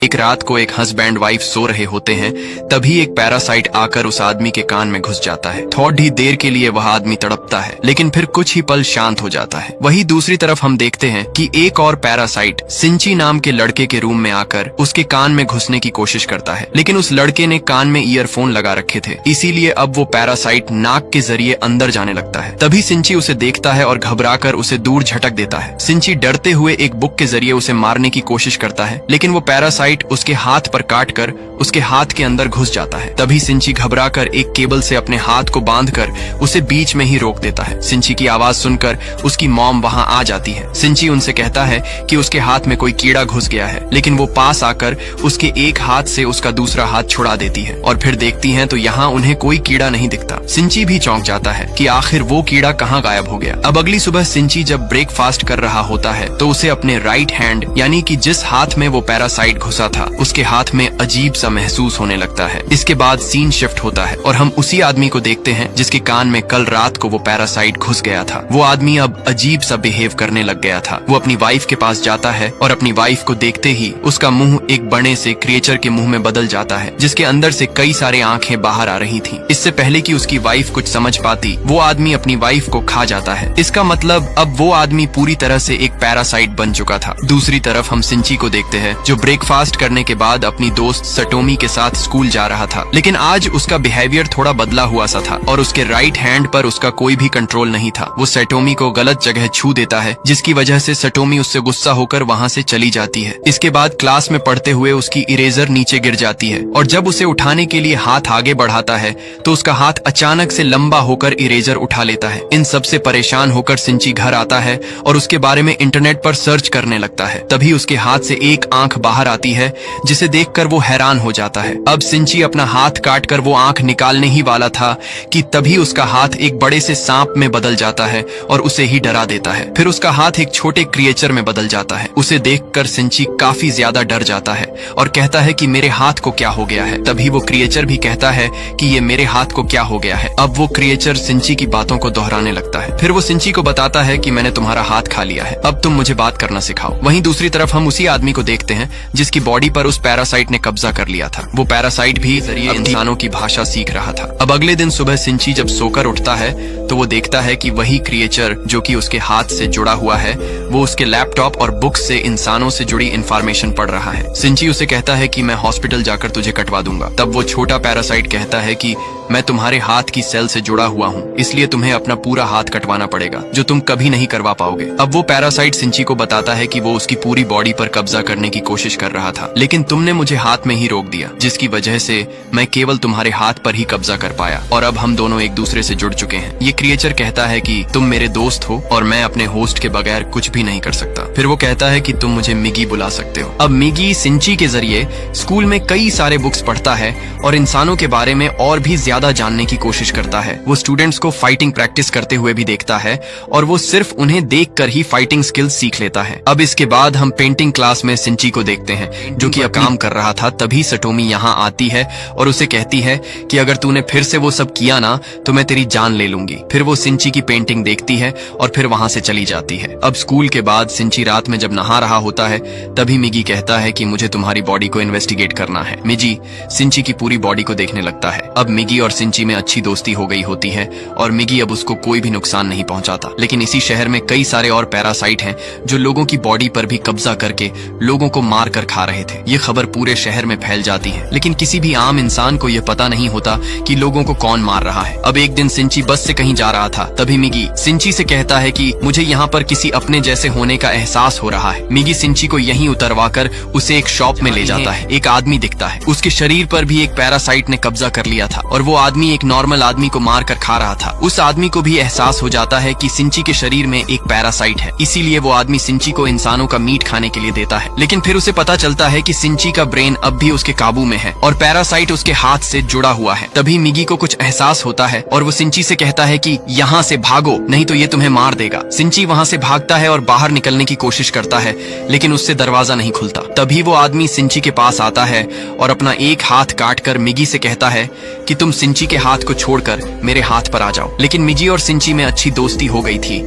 एक रात को एक हस्बैंड वाइफ सो रहे होते हैं, तभी एक पैरासाइट आकर उस आदमी के कान में घुस जाता है। थोड़ी देर के लिए वह आदमी तड़पता है, लेकिन फिर कुछ ही पल शांत हो जाता है। वहीं दूसरी तरफ हम देखते हैं कि एक और पैरासाइट सिंची नाम के लड़के के रूम में आकर उसके कान में घुसने की कोशिश करता है, लेकिन उस लड़के ने कान में ईयरफोन लगा रखे थे, इसीलिए अब वो पैरासाइट नाक के जरिए अंदर जाने लगता है। तभी सिंची उसे देखता है और घबराकर उसे दूर झटक देता है। सिंची डरते हुए एक बुक के जरिए उसे मारने की कोशिश करता है, लेकिन वो पैरासाइट उसके हाथ पर काटकर उसके हाथ के अंदर घुस जाता है। तभी सिंची घबराकर एक केबल से अपने हाथ को बांधकर उसे बीच में ही रोक देता है। सिंची की आवाज सुनकर उसकी मॉम वहां आ जाती है। सिंची उनसे कहता है कि उसके हाथ में कोई कीड़ा घुस गया है, लेकिन वो पास आकर उसके एक हाथ से उसका दूसरा हाथ छुड़ा देती है और फिर देखती हैं तो यहाँ उन्हें कोई कीड़ा नहीं दिखता। सिंची भी चौंक जाता है कि आखिर वो कीड़ा कहाँ गायब हो गया। अब अगली सुबह सिंची जब ब्रेकफास्ट कर रहा होता है तो उसे अपने राइट हैंड यानी कि जिस हाथ में वो पैरासाइट घुसा था उसके हाथ में अजीब सा महसूस होने लगता है। इसके बाद सीन शिफ्ट होता है और हम उसी आदमी को देखते हैं जिसके कान में कल रात को वो पैरासाइट घुस गया था। वो आदमी अब अजीब सा बिहेव करने लग गया था। वो अपनी वाइफ के पास जाता है और अपनी वाइफ को देखते ही उसका मुंह एक बड़े से क्रिएचर के मुंह में बदल जाता है, जिसके अंदर से कई सारे आंखें बाहर आ रही थी। इससे पहले कि उसकी वाइफ कुछ समझ पाती, वो आदमी अपनी वाइफ को खा जाता है। इसका मतलब अब वो आदमी पूरी तरह से एक पैरासाइट बन चुका था। दूसरी तरफ हम सिंची को देखते हैं जो ब्रेकफास्ट करने के बाद अपनी दोस्त सटोमी के साथ स्कूल जा रहा था, लेकिन आज उसका बिहेवियर थोड़ा बदला हुआ सा था और उसके राइट हैंड पर उसका कोई भी कंट्रोल नहीं था। वो सटोमी को गलत जगह छू देता है, जिसकी वजह से सटोमी उससे गुस्सा होकर वहां से चली जाती है। इसके बाद क्लास में पढ़ते हुए उसकी इरेजर नीचे गिर जाती है और जब उसे उठाने के लिए हाथ आगे बढ़ाता है तो उसका हाथ अचानक से लंबा होकर इरेजर उठा लेता है। इन सब से परेशान होकर सिंची घर आता है और उसके बारे में इंटरनेट पर सर्च करने लगता है। तभी उसके हाथ से एक आंख बाहर आती है, जिसे देखकर वो हैरान हो जाता है। अब सिंची अपना हाथ काटकर वो आंख निकालने ही वाला था कि तभी उसका हाथ एक बड़े से सांप में बदल जाता है और उसे ही डरा देता है। फिर उसका हाथ एक छोटे क्रिएचर में बदल जाता है। उसे देखकर सिंची काफी ज्यादा डर जाता है और कहता है कि मेरे हाथ को क्या हो गया है। तभी वो क्रिएचर भी कहता है कि ये मेरे हाथ को क्या हो गया है। अब वो क्रिएचर सिंची की बातों को दोहराने लगता है। फिर वो सिंची को बताता है कि मैंने तुम्हारा हाथ खा लिया है, अब तुम मुझे बात करना सिखाओ। वहीं दूसरी तरफ हम उसी आदमी को देखते हैं जिसकी बॉडी पर उस पैरासाइट ने कब्जा कर लिया था। वो पैरासाइट भी जरिए इंसानों की भाषा सीख रहा था। अब अगले दिन सुबह सिंची जब सोकर उठता है तो वो देखता है कि वही क्रिएचर जो कि उसके हाथ से जुड़ा हुआ है, वो उसके लैपटॉप और बुक से इंसानों से जुड़ी इंफॉर्मेशन पढ़ रहा है। सिंची उसे कहता है कि मैं हॉस्पिटल जाकर तुझे कटवा दूंगा। तब वो छोटा पैरासाइट कहता है कि मैं तुम्हारे हाथ की सेल से जुड़ा हुआ हूँ, इसलिए तुम्हें अपना पूरा हाथ कटवाना पड़ेगा, जो तुम कभी नहीं करवा पाओगे। अब वो पैरासाइट सिंची को बताता है कि वो उसकी पूरी बॉडी पर कब्जा करने की कोशिश कर रहा था, लेकिन तुमने मुझे हाथ में ही रोक दिया, जिसकी वजह से मैं केवल तुम्हारे हाथ पर ही कब्जा कर पाया और अब हम दोनों एक दूसरे से जुड़ चुके हैं। ये क्रिएचर कहता है कि तुम मेरे दोस्त हो और मैं अपने होस्ट के बगैर कुछ भी नहीं कर सकता। फिर वो कहता है कि तुम मुझे मिगी बुला सकते हो। अब मिगी सिंची के जरिए स्कूल में कई सारे बुक्स पढ़ता है और इंसानों के बारे में और भी ज्यादा जानने की कोशिश करता है। वो स्टूडेंट्स को फाइटिंग प्रैक्टिस करते हुए भी देखता है और वो सिर्फ उन्हें देखकर ही फाइटिंग स्किल्स सीख लेता है। अब इसके बाद हम पेंटिंग क्लास में सिंची को देखते हैं जो कि अब काम कर रहा था। तभी सटोमी यहाँ आती है और उसे कहती है कि अगर तूने फिर से वो सब किया ना तो मैं तेरी जान ले लूंगी। फिर वो सिंची की पेंटिंग देखती है और फिर वहां से चली जाती है। अब स्कूल के बाद सिंची रात में जब नहा रहा होता है तभी मिगी कहता है कि मुझे तुम्हारी बॉडी को इन्वेस्टिगेट करना है। मिगी सिंची की पूरी बॉडी को देखने लगता है। अब मिगी और सिंची में अच्छी दोस्ती हो गई होती है और मिगी अब उसको कोई भी नुकसान नहीं पहुंचाता। लेकिन इसी शहर में कई सारे और पैरासाइट हैं जो लोगों की बॉडी पर भी कब्जा करके लोगों को मार कर खा रहे थे। ये खबर पूरे शहर में फैल जाती है, लेकिन किसी भी आम इंसान को यह पता नहीं होता कि लोगों को कौन मार रहा है। अब एक दिन सिंची बस से कहीं जा रहा था, तभी मिगी सिंची से कहता है कि मुझे यहाँ पर किसी अपने जैसे होने का एहसास हो रहा है। मिगी सिंची को यहीं उतरवाकर उसे एक शॉप में ले जाता है। एक आदमी दिखता है, उसके शरीर पर भी एक पैरासाइट ने कब्जा कर लिया था और वो आदमी एक नॉर्मल आदमी को मार कर खा रहा था। उस आदमी को भी एहसास हो जाता है कि सिंची के शरीर में एक पैरासाइट है, इसीलिए वो आदमी सिंची को इंसानों का मीट खाने के लिए देता है। लेकिन फिर उसे पता चलता है कि सिंची का ब्रेन अब भी उसके काबू में है और पैरासाइट उसके हाथ से जुड़ा हुआ है। तभी मिगी को कुछ एहसास होता है और वो सिंची से कहता है कि यहाँ से भागो, नहीं तो ये तुम्हें मार देगा। सिंची वहाँ से भागता है और बाहर निकलने की कोशिश करता है, लेकिन उससे दरवाजा नहीं खुलता। तभी वो आदमी सिंची के पास आता है और अपना एक हाथ काटकर मिगी से कहता है कि तुम सिंची के हाथ को छोड़कर मेरे हाथ पर आ जाओ। लेकिन मिजी और सिंची में अच्छी दोस्ती हो गई थी,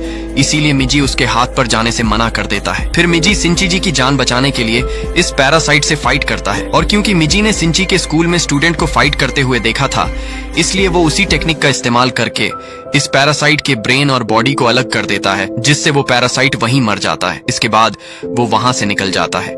इसीलिए मिजी उसके हाथ पर जाने से मना कर देता है। फिर मिजी सिंची जी की जान बचाने के लिए इस पैरासाइट से फाइट करता है, और क्योंकि मिजी ने सिंची के स्कूल में स्टूडेंट को फाइट करते हुए देखा था, इसलिए वो उसी टेक्निक का इस्तेमाल करके इस पैरासाइट के ब्रेन और बॉडी को अलग कर देता है, जिससे वो पैरासाइट वहीं मर जाता है। इसके बाद वो वहां से निकल जाता है।